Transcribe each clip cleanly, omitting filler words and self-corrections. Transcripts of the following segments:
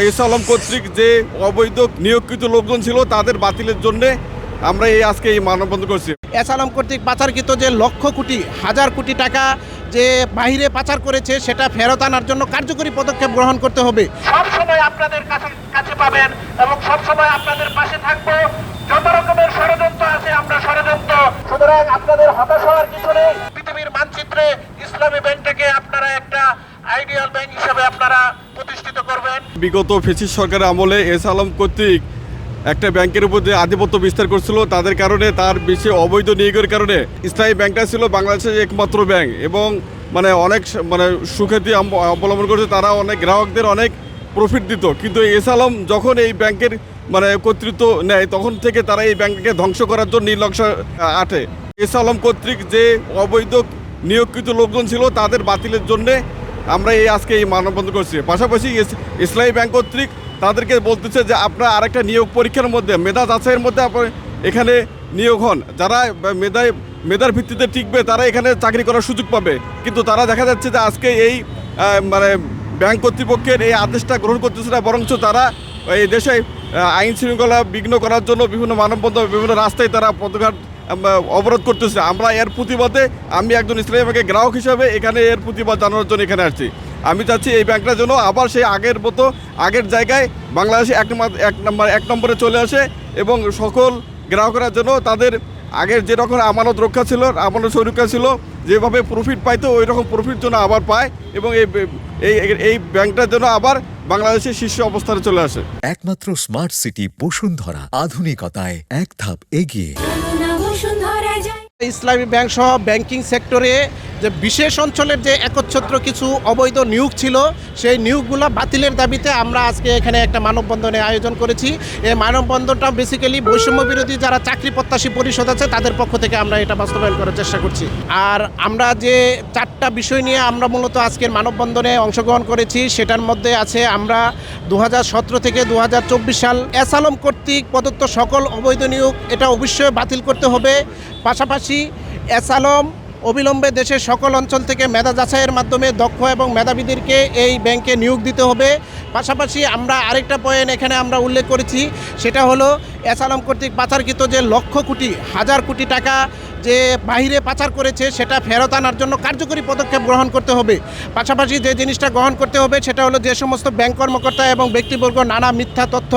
S Alam কর্তৃক যে অবৈধ নিয়োগকৃত লোকজন ছিল তাদের বাতিলের জন্য আমরা আজকে এই মানববন্ধন করছি। এস আলম কর্তৃক পাচারকৃত যে লক্ষ কোটি হাজার কোটি টাকা যে বাহিরে পাচার করেছে সেটা ফেরত আনার জন্য কার্যকরী পদক্ষেপ গ্রহণ করতে হবে। সব সময় আপনাদের কাছে পাবেন এবং সব সময় আপনাদের পাশে থাকবো। যত রকমের ষড়যন্ত্র আছে আমরা ষড়যন্ত্র, সুতরাং আপনাদের হতাশ হওয়ার কিছু নেই। পৃথিবীর মানচিত্রে ইসলামী ব্যাংকটাকে আপনারা একটা আইডিয়াল ব্যাংক হিসেবে আপনারা প্রতিষ্ঠিত করবেন। বিগত ফ্যাসিস্ট সরকারের আমলে এস আলম কর্তৃক একটা ব্যাংকের উপর যে আধিপত্য বিস্তার করছিল, তাদের কারণে তার বেশি অবৈধ নিয়োগের কারণে ইসলামী ব্যাংকটা ছিল বাংলাদেশের একমাত্র ব্যাংক এবং অনেক সুখ্যাতি অবলম্বন করেছে। তারা অনেক গ্রাহকদের অনেক প্রফিট দিত, কিন্তু এস আলম যখন এই ব্যাংকের কর্তৃত্ব নেয় তখন থেকে তারা এই ব্যাংককে ধ্বংস করার জন্য নির্লক্ষ্য আটে। এস আলম কর্তৃক যে অবৈধ নিয়োগকৃত লোকজন ছিল তাদের বাতিলের জন্য আমরা আজকে এই মানববন্ধন করছি। পাশাপাশি ইসলামী ব্যাংক কর্তৃক তাদেরকে বলতেছে যে আপনারা আরেকটা নিয়োগ পরীক্ষার মধ্যে মেধা যাচাইয়ের মধ্যে এখানে নিয়োগ হন। যারা মেধার ভিত্তিতে টিকবে তারা এখানে চাকরি করার সুযোগ পাবে, কিন্তু তারা দেখা যাচ্ছে যে আজকে এই ব্যাংক কর্তৃপক্ষের এই আদেশটা গ্রহণ করতেছে না, বরঞ্চ তারা এই দেশে আইন শৃঙ্খলা বিঘ্ন করার জন্য বিভিন্ন মানববন্ধন বিভিন্ন রাস্তায় তারা পথঘাট অবরোধ করতেছে। আমরা এর প্রতিবাদে আমি একজন ইসলামী ব্যাংকের গ্রাহক হিসাবে এখানে এর প্রতিবাদ জানানোর জন্য এখানে আসছি। আমি চাচ্ছি এই ব্যাংকটা যেন আবার সেই আগের মতো আগের জায়গায় বাংলাদেশে এক নম্বরে চলে আসে এবং সকল গ্রাহকরা যেন তাদের আগের যেরকম আমানত রক্ষা ছিল, আমানত সুরক্ষা ছিল, যেভাবে প্রফিট পাইতো ওই রকম প্রফিট যেন আবার পায় এবং এই ব্যাংকটা যেন আবার বাংলাদেশের শীর্ষ অবস্থানে চলে আসে। একমাত্র স্মার্ট সিটি বসুন্ধরা, আধুনিকতায় এক ধাপ এগিয়ে। ইসলামী ব্যাংক সহ ব্যাংকিং সেক্টরে যে বিশেষ অঞ্চলের যে একচ্ছত্র কিছু অবৈধ নিয়োগ ছিল সেই নিয়োগগুলো বাতিলের দাবিতে আমরা আজকে এখানে একটা মানববন্ধনের আয়োজন করেছি। এই মানববন্ধনটা বেসিক্যালি বৈষম্য বিরোধী যারা চাকরি প্রত্যাশী পরিষদ আছে তাদের পক্ষ থেকে আমরা এটা বাস্তবায়ন করার চেষ্টা করছি। আর আমরা যে 4টা বিষয় নিয়ে আমরা মূলত আজকের মানববন্ধনে অংশগ্রহণ করেছি সেটার মধ্যে আছে আমরা 2017 থেকে 2024 সাল এস আলম কর্তৃক প্রদত্ত সকল অবৈধ নিয়োগ এটা অবশ্যই বাতিল করতে হবে। পাশাপাশি এস আলম অবিলম্বে দেশের সকল অঞ্চল থেকে মেধা যাচাইয়ের মাধ্যমে দক্ষ এবং মেধাবীদেরকে এই ব্যাংকে নিয়োগ দিতে হবে। পাশাপাশি আমরা আরেকটা পয়েন্ট এখানে আমরা উল্লেখ করেছি, সেটা হলো এস আলম কর্তৃক পাচারকৃত যে লক্ষ কোটি হাজার কোটি টাকা যে বাহিরে পাচার করেছে সেটা ফেরত আনার জন্য কার্যকরী পদক্ষেপ গ্রহণ করতে হবে। পাশাপাশি যে জিনিসটা গ্রহণ করতে হবে সেটা হলো যে সমস্ত ব্যাংক কর্মকর্তা এবং ব্যক্তিবর্গ নানা মিথ্যা তথ্য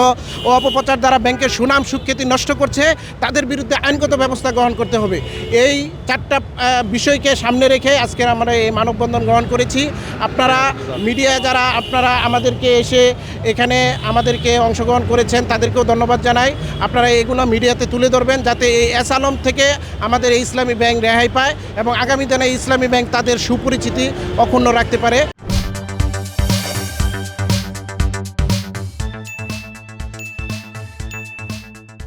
ও অপপ্রচার দ্বারা ব্যাংকের সুনাম সুখ্যাতি নষ্ট করছে তাদের বিরুদ্ধে আইনগত ব্যবস্থা গ্রহণ করতে হবে। এই 4টা বিষয়কে সামনে রেখে আজকে আমরা এই মানববন্ধন গ্রহণ করেছি। আপনারা মিডিয়া যারা আপনারা আমাদেরকে এসে এখানে আমাদেরকে অংশগ্রহণ করেছেন তাদেরকেও ধন্যবাদ জানাই। আপনারা এগুলো মিডিয়াতে তুলে ধরবেন যাতে এই এস আলম থেকে আমাদের ইসলামী ব্যাংক রেহাই পায় এবং আগামী দিনে ইসলামী ব্যাংক তাদের সুপরিচিতি অক্ষুণ্ণ রাখতে পারে।